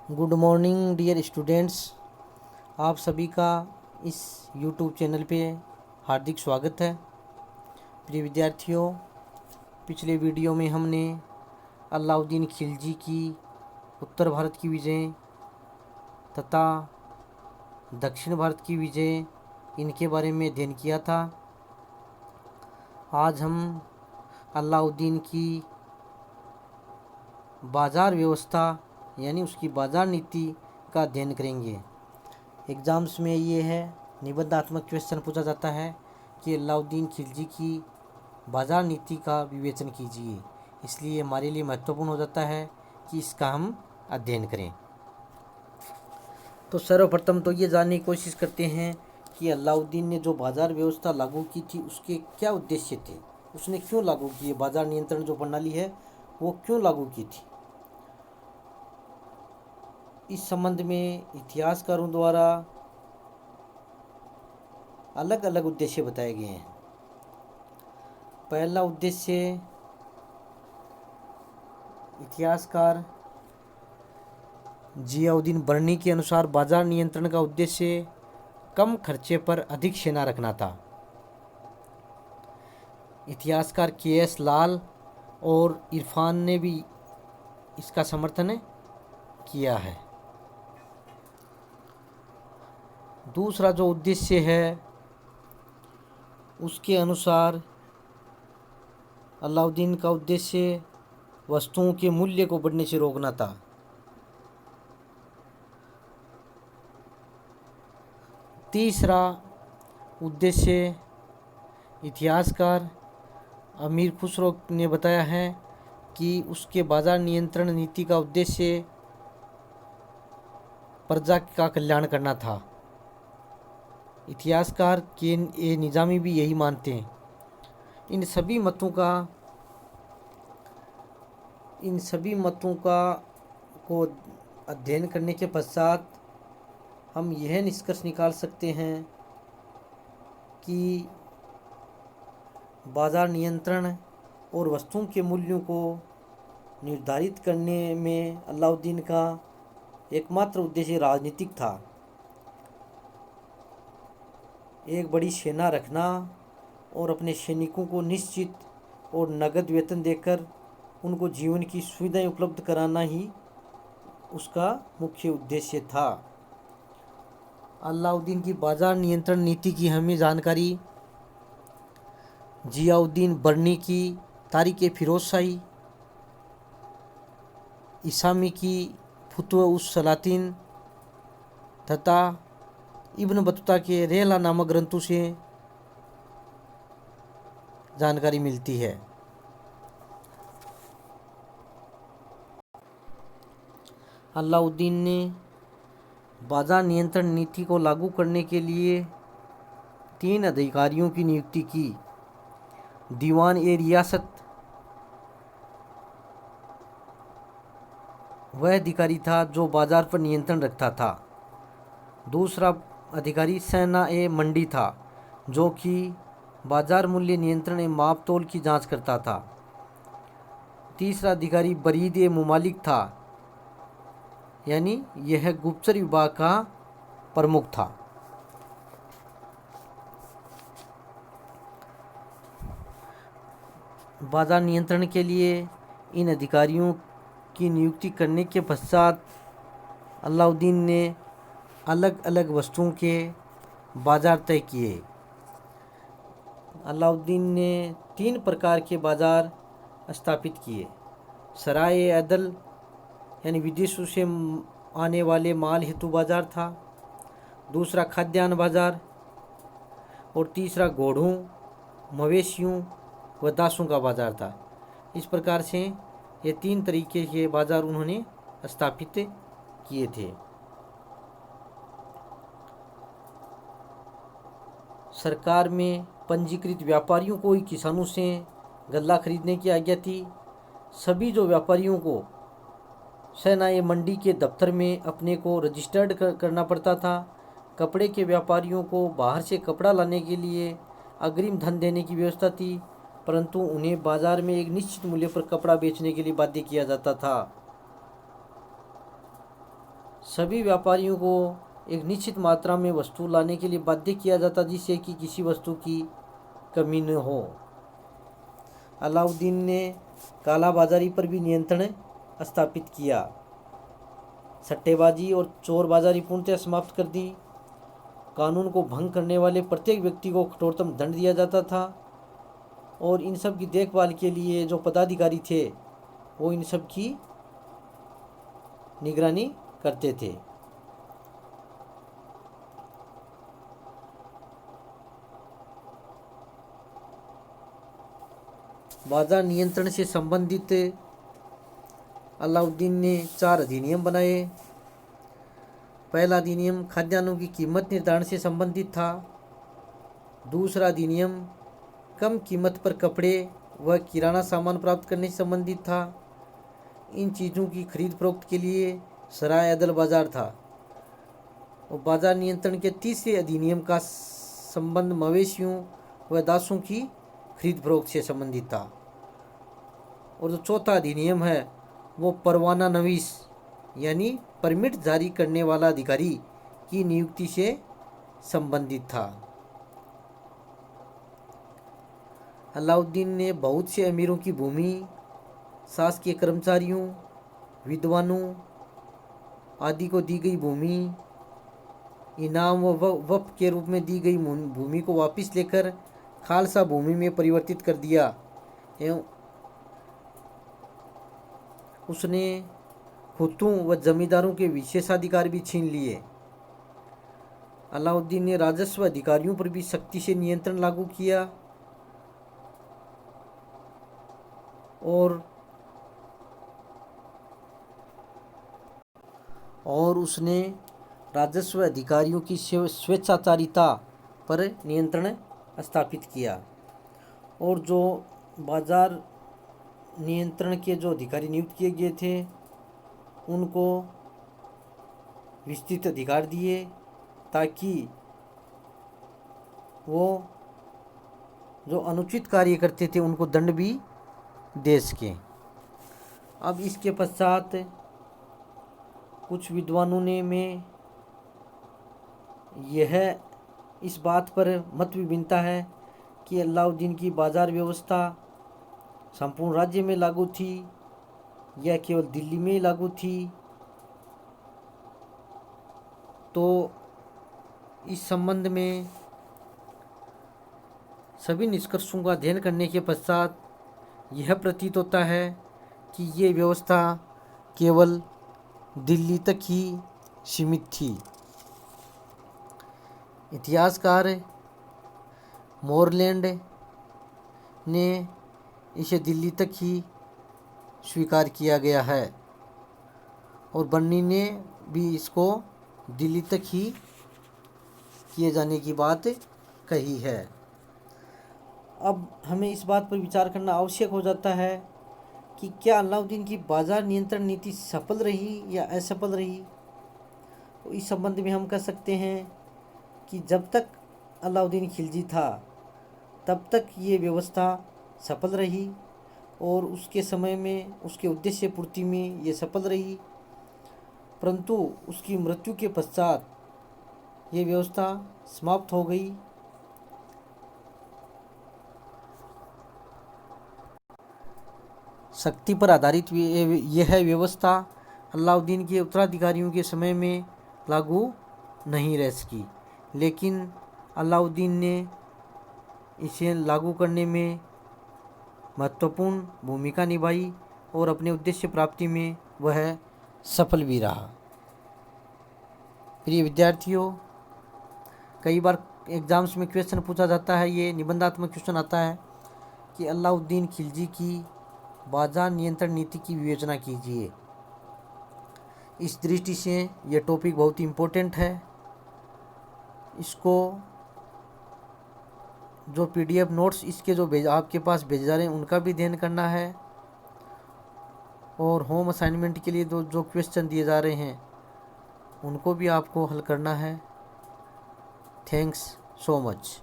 Good morning dear students. आप सभी का इस यूट्यूब चैनल पे हार्दिक स्वागत है। प्रिय विद्यार्थियों, पिछले वीडियो में हमने अलाउद्दीन खिलजी की उत्तर भारत की विजय तथा दक्षिण भारत की विजय इनके बारे में अध्ययन किया था। आज हम अलाउद्दीन की बाज़ार व्यवस्था यानी उसकी बाज़ार नीति का अध्ययन करेंगे। एग्ज़ाम्स में ये है, निबंधात्मक क्वेश्चन पूछा जाता है कि अलाउद्दीन खिलजी की बाज़ार नीति का विवेचन कीजिए। इसलिए हमारे लिए महत्वपूर्ण हो जाता है कि इसका हम अध्ययन करें। तो सर्वप्रथम तो ये जानने की कोशिश करते हैं कि अलाउद्दीन ने जो बाज़ार व्यवस्था लागू की थी उसके क्या उद्देश्य थे, उसने क्यों लागू की है, बाज़ार नियंत्रण जो प्रणाली है वो क्यों लागू की थी। इस संबंध में इतिहासकारों द्वारा अलग अलग उद्देश्य बताए गए हैं। पहला उद्देश्य इतिहासकार जियाउद्दीन बर्नी के अनुसार बाजार नियंत्रण का उद्देश्य कम खर्चे पर अधिक सेना रखना था। इतिहासकार के.एस. लाल और इरफान ने भी इसका समर्थन किया है। दूसरा जो उद्देश्य है उसके अनुसार अलाउद्दीन का उद्देश्य वस्तुओं के मूल्य को बढ़ने से रोकना था। तीसरा उद्देश्य इतिहासकार अमीर खुसरो ने बताया है कि उसके बाजार नियंत्रण नीति का उद्देश्य प्रजा का कल्याण करना था। इतिहासकार के ए निज़ामी भी यही मानते हैं। इन सभी मतों का को अध्ययन करने के पश्चात हम यह निष्कर्ष निकाल सकते हैं कि बाज़ार नियंत्रण और वस्तुओं के मूल्यों को निर्धारित करने में अलाउद्दीन का एकमात्र उद्देश्य राजनीतिक था। एक बड़ी सेना रखना और अपने सैनिकों को निश्चित और नगद वेतन देकर उनको जीवन की सुविधाएं उपलब्ध कराना ही उसका मुख्य उद्देश्य था। अलाउद्दीन की बाजार नियंत्रण नीति की हमें जानकारी जियाउद्दीन बर्नी की तारीख़ फिरोज़शाही, इसामी की फुतुह उस सलातीन तथा इब्न बतूता के रेहला नामक ग्रंथों से जानकारी मिलती है। अलाउद्दीन ने बाजार नियंत्रण नीति को लागू करने के लिए 3 अधिकारियों की नियुक्ति की। दीवान ए रियासत वह अधिकारी था जो बाजार पर नियंत्रण रखता था। दूसरा अधिकारी सेना ए मंडी था जो कि बाजार मूल्य नियंत्रण एवं माप तोल की जांच करता था। तीसरा अधिकारी बरीद ए मुमालिक था, यानी यह गुप्तचर विभाग का प्रमुख था। बाजार नियंत्रण के लिए इन अधिकारियों की नियुक्ति करने के पश्चात अलाउद्दीन ने अलग अलग वस्तुओं के बाजार तय किए। अलाउद्दीन ने 3 प्रकार के बाजार स्थापित किए। सराय अदल यानी विदेशों से आने वाले माल हेतु बाजार था। दूसरा खाद्यान्न बाजार और तीसरा घोड़ों, मवेशियों व दासों का बाजार था। इस प्रकार से ये 3 तरीके के बाजार उन्होंने स्थापित किए थे। सरकार में पंजीकृत व्यापारियों को ही किसानों से गल्ला खरीदने की आज्ञा थी। सभी जो व्यापारियों को सेना ए मंडी के दफ्तर में अपने को रजिस्टर्ड करना पड़ता था। कपड़े के व्यापारियों को बाहर से कपड़ा लाने के लिए अग्रिम धन देने की व्यवस्था थी, परंतु उन्हें बाजार में एक निश्चित मूल्य पर कपड़ा बेचने के लिए बाध्य किया जाता था। सभी व्यापारियों को एक निश्चित मात्रा में वस्तु लाने के लिए बाध्य किया जाता, जिससे कि किसी वस्तु की कमी न हो। अलाउद्दीन ने काला बाजारी पर भी नियंत्रण स्थापित किया। सट्टेबाजी और चोर बाजारी पूर्णतः समाप्त कर दी। कानून को भंग करने वाले प्रत्येक व्यक्ति को कठोरतम दंड दिया जाता था और इन सब की देखभाल के लिए जो पदाधिकारी थे वो इन सब की निगरानी करते थे। बाजार नियंत्रण से संबंधित अलाउद्दीन ने 4 अधिनियम बनाए। पहला अधिनियम खाद्यान्नों की कीमत निर्धारण से संबंधित था। दूसरा अधिनियम कम कीमत पर कपड़े व किराना सामान प्राप्त करने से संबंधित था। इन चीज़ों की खरीद फरोख्त के लिए सराय अदल बाजार था। और बाजार नियंत्रण के तीसरे अधिनियम का संबंध मवेशियों व दासों की खरीद फरोख्त से संबंधित था। और जो चौथा अधिनियम है वो परवाना नवीस यानी परमिट जारी करने वाला अधिकारी की नियुक्ति से संबंधित था। अलाउद्दीन ने बहुत से अमीरों की भूमि, शासकीय कर्मचारियों, विद्वानों आदि को दी गई भूमि, इनाम व वक्फ के रूप में दी गई भूमि को वापस लेकर खालसा भूमि में परिवर्तित कर दिया एवं उसने खुतों व जमींदारों के विशेषाधिकार भी छीन लिए। अलाउद्दीन ने राजस्व अधिकारियों पर भी सख्ती से नियंत्रण लागू किया और उसने राजस्व अधिकारियों की स्वेच्छाचारिता पर नियंत्रण स्थापित किया। और जो बाजार नियंत्रण के जो अधिकारी नियुक्त किए गए थे उनको विस्तृत अधिकार दिए ताकि वो जो अनुचित कार्य करते थे उनको दंड भी दे सकें। अब इसके पश्चात कुछ विद्वानों ने में यह इस बात पर मत विभिन्नता है कि अलाउद्दीन की बाजार व्यवस्था संपूर्ण राज्य में लागू थी या केवल दिल्ली में ही लागू थी। तो इस संबंध में सभी निष्कर्षों का अध्ययन करने के पश्चात यह प्रतीत होता है कि ये व्यवस्था केवल दिल्ली तक ही सीमित थी। इतिहासकार मोरलैंड ने इसे दिल्ली तक ही स्वीकार किया गया है और बन्नी ने भी इसको दिल्ली तक ही किए जाने की बात कही है। अब हमें इस बात पर विचार करना आवश्यक हो जाता है कि क्या अलाउद्दीन की बाजार नियंत्रण नीति सफल रही या असफल रही। तो इस संबंध में हम कह सकते हैं कि जब तक अलाउद्दीन खिलजी था तब तक ये व्यवस्था सफल रही और उसके समय में उसके उद्देश्य पूर्ति में ये सफल रही, परंतु उसकी मृत्यु के पश्चात ये व्यवस्था समाप्त हो गई। शक्ति पर आधारित यह व्यवस्था अलाउद्दीन के उत्तराधिकारियों के समय में लागू नहीं रह सकी, लेकिन अलाउद्दीन ने इसे लागू करने में महत्वपूर्ण भूमिका निभाई और अपने उद्देश्य प्राप्ति में वह सफल भी रहा। प्रिय विद्यार्थियों, कई बार एग्ज़ाम्स में क्वेश्चन पूछा जाता है, ये निबंधात्मक क्वेश्चन आता है कि अलाउद्दीन खिलजी की बाजार नियंत्रण नीति की विवेचना कीजिए। इस दृष्टि से यह टॉपिक बहुत ही इम्पोर्टेंट है। इसको जो PDF नोट्स इसके जो आपके भेजे जा रहे हैं उनका भी अध्ययन करना है और होम असाइनमेंट के लिए जो क्वेश्चन दिए जा रहे हैं उनको भी आपको हल करना है। Thanks so much.